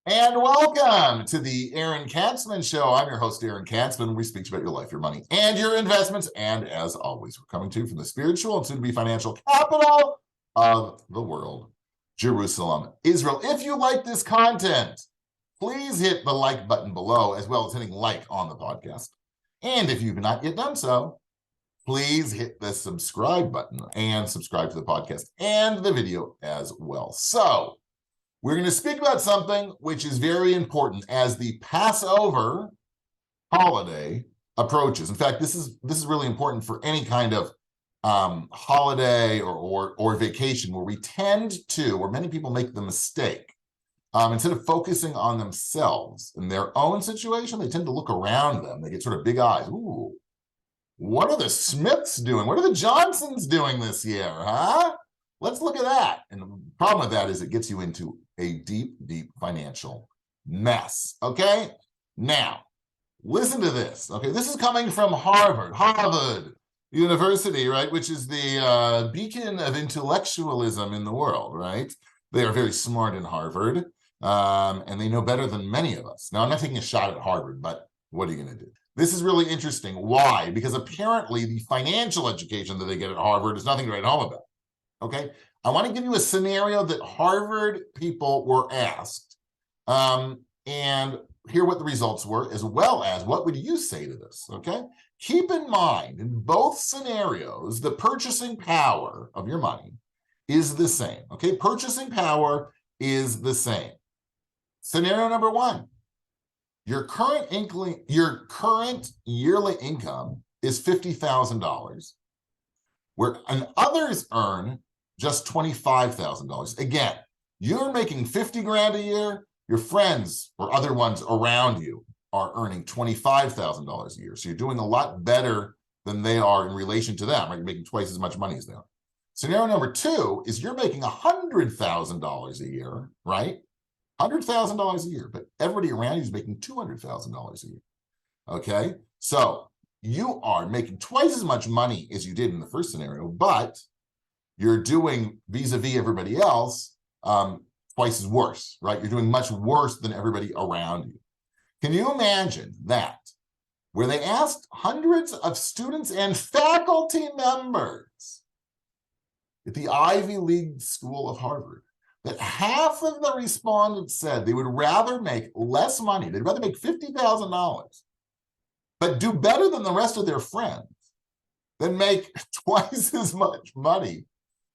And welcome to the Aaron Katzman Show. I'm your host, Aaron Katzman. We speak about your life, your money, and your investments. And as always, we're coming to you from the spiritual and soon-to-be financial capital of the world, Jerusalem, Israel. If you like this content, please hit the like button below, as well as hitting like on the podcast. And if you've not yet done so, please hit the subscribe button and subscribe to the podcast and the video as well. So, we're going to speak about something which is very important as the Passover holiday approaches. In fact, this is really important for any kind of holiday or vacation where we tend to, where many people make the mistake, instead of focusing on themselves and their own situation, they tend to look around them. They get sort of big eyes. Ooh, what are the Smiths doing? What are the Johnsons doing this year, huh? Let's look at that. And the problem with that is it gets you into a deep, deep financial mess. Okay. Now, listen to this. Okay. This is coming from Harvard University, right? Which is the beacon of intellectualism in the world, right? They are very smart in Harvard, and they know better than many of us. Now, I'm not taking a shot at Harvard, but what are you going to do? This is really interesting. Why? Because apparently the financial education that they get at Harvard is nothing to write home about. Okay, I want to give you a scenario that Harvard people were asked and hear what the results were, as well as what would you say to this, okay? Keep in mind, in both scenarios, the purchasing power of your money is the same, okay? Purchasing power is the same. Scenario number one, your current yearly income is $50,000, where others earn just $25,000. Again, you're making 50 grand a year, your friends or other ones around you are earning $25,000 a year. So you're doing a lot better than they are in relation to them, right? You're making twice as much money as they are. Scenario number two is you're making $100,000 a year, right? $100,000 a year, but everybody around you is making $200,000 a year, okay? So you are making twice as much money as you did in the first scenario, but you're doing vis-a-vis everybody else twice as worse, right? You're doing much worse than everybody around you. Can you imagine that? Where they asked hundreds of students and faculty members at the Ivy League School of Harvard, that half of the respondents said they would rather make less money, they'd rather make $50,000, but do better than the rest of their friends than make twice as much money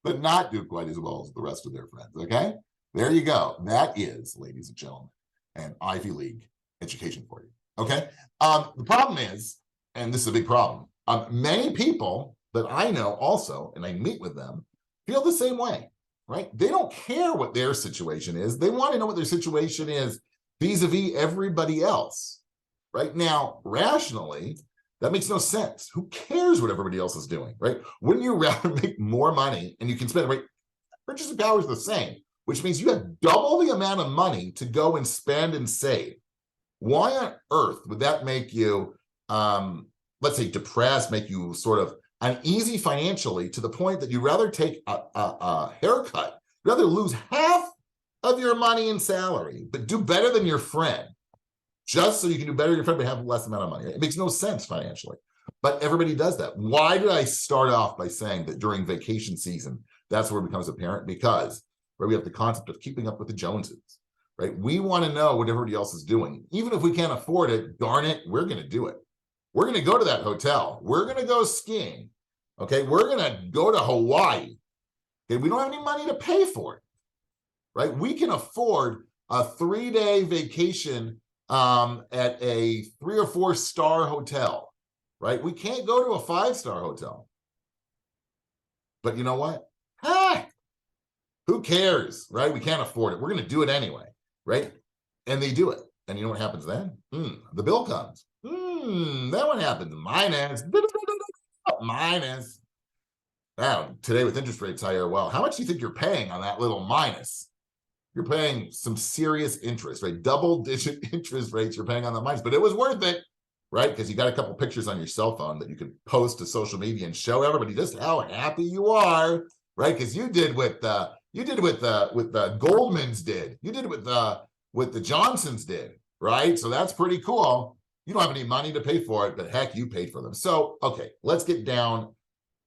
but not do quite as well as the rest of their friends, okay? There you go. That is, ladies and gentlemen, an Ivy League education for you, okay? The problem is, and this is a big problem, many people that I know also, and I meet with them, feel the same way, right? They don't care what their situation is. They want to know what their situation is vis-a-vis everybody else, right? Now, rationally, that makes no sense. Who cares what everybody else is doing, right? Wouldn't you rather make more money and you can spend it, right? Purchasing power is the same, which means you have double the amount of money to go and spend and save. Why on earth would that make you, let's say, depressed, make you sort of uneasy financially to the point that you'd rather take a haircut, you'd rather lose half of your money in salary, but do better than your friend, just so you can do better than your friend, but have less amount of money. It makes no sense financially, but everybody does that. Why did I start off by saying that during vacation season, that's where it becomes apparent? Because we have the concept of keeping up with the Joneses, right? We want to know what everybody else is doing. Even if we can't afford it, darn it, we're going to do it. We're going to go to that hotel. We're going to go skiing, okay? We're going to go to Hawaii. Okay, we don't have any money to pay for it, right? We can afford a 3-day vacation at a 3 or 4 star hotel, right? We can't go to a 5-star hotel. But you know what? Who cares, right? We can't afford it. We're going to do it anyway, right? And they do it. And you know what happens then? The bill comes. Then what happens? Minus. Now, today with interest rates higher, well, how much do you think you're paying on that little minus? You're paying some serious interest, right? Double-digit interest rates you're paying on the minus, but it was worth it, right? Because you got a couple pictures on your cell phone that you could post to social media and show everybody just how happy you are, right? Because you did what Goldman's did. You did what what the Johnsons did, right? So that's pretty cool. You don't have any money to pay for it, but heck, you paid for them. So, okay, let's get down.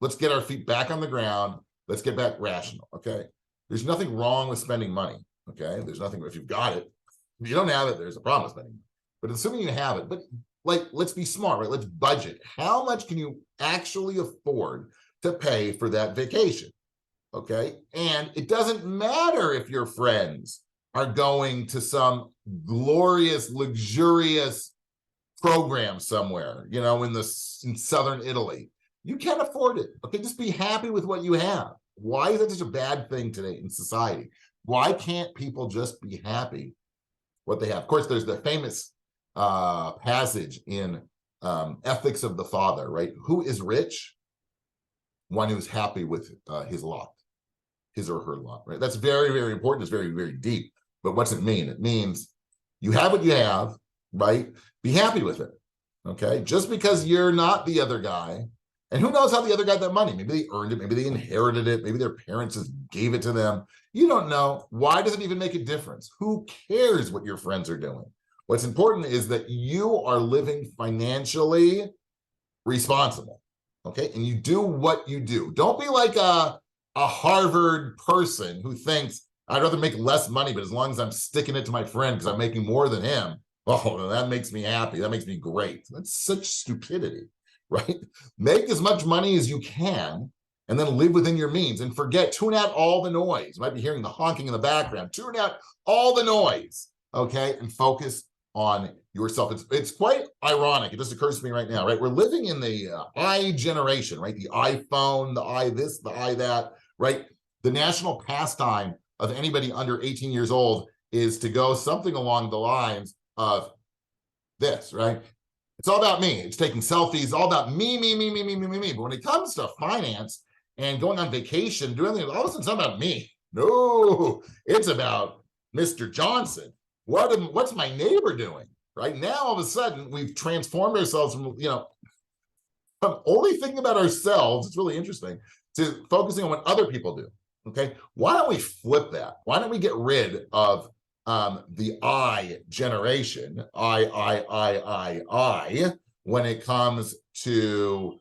Let's get our feet back on the ground. Let's get back rational, okay? There's nothing wrong with spending money, okay? There's nothing, if you've got it. If you don't have it, there's a problem with spending money. But assuming you have it, but like, let's be smart, right? Let's budget. How much can you actually afford to pay for that vacation, okay? And it doesn't matter if your friends are going to some glorious, luxurious program somewhere, you know, in southern Italy. You can't afford it. Okay, just be happy with what you have. Why is that such a bad thing today in society? Why can't people just be happy what they have? Of course, there's the famous passage in Ethics of the Father, right? Who is rich? One who's happy with his lot, his or her lot, right? That's very, very important. It's very, very deep. But what's it mean? It means you have what you have, right? Be happy with it, okay? Just because you're not the other guy, and who knows how the other got that money? Maybe they earned it, maybe they inherited it, maybe their parents just gave it to them. You don't know. Why does it even make a difference? Who cares what your friends are doing? What's important is that you are living financially responsible, okay? And you do what you do. Don't be like a Harvard person who thinks, I'd rather make less money, but as long as I'm sticking it to my friend because I'm making more than him, oh, that makes me happy. That makes me great. That's such stupidity, right? Make as much money as you can and then live within your means and tune out all the noise. You might be hearing the honking in the background. Tune out all the noise, okay? And focus on yourself. It's quite ironic. It just occurs to me right now, right? We're living in the I generation, right? The iPhone, the I this, the I that, right? The national pastime of anybody under 18 years old is to go something along the lines of this, right? It's all about me. It's taking selfies, all about me. But when it comes to finance and going on vacation, doing anything, all of a sudden it's not about me. No, it's about Mr. Johnson. What's my neighbor doing? Right now, all of a sudden, we've transformed ourselves from, from only thinking about ourselves, it's really interesting, to focusing on what other people do. Okay, why don't we flip that? Why don't we get rid of the I generation, I, when it comes to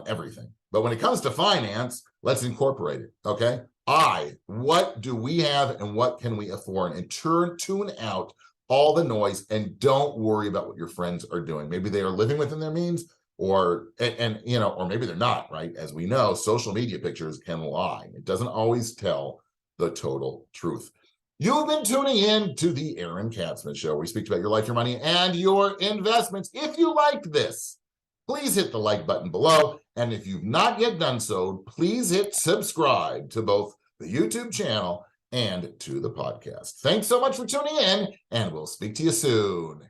everything. But when it comes to finance, let's incorporate it, okay? What do we have and what can we afford? And tune out all the noise and don't worry about what your friends are doing. Maybe they are living within their means, or maybe they're not, right? As we know, social media pictures can lie. It doesn't always tell the total truth. You've been tuning in to the Aaron Katzman Show, where we speak about your life, your money, and your investments. If you liked this, please hit the like button below. And if you've not yet done so, please hit subscribe to both the YouTube channel and to the podcast. Thanks so much for tuning in, and we'll speak to you soon.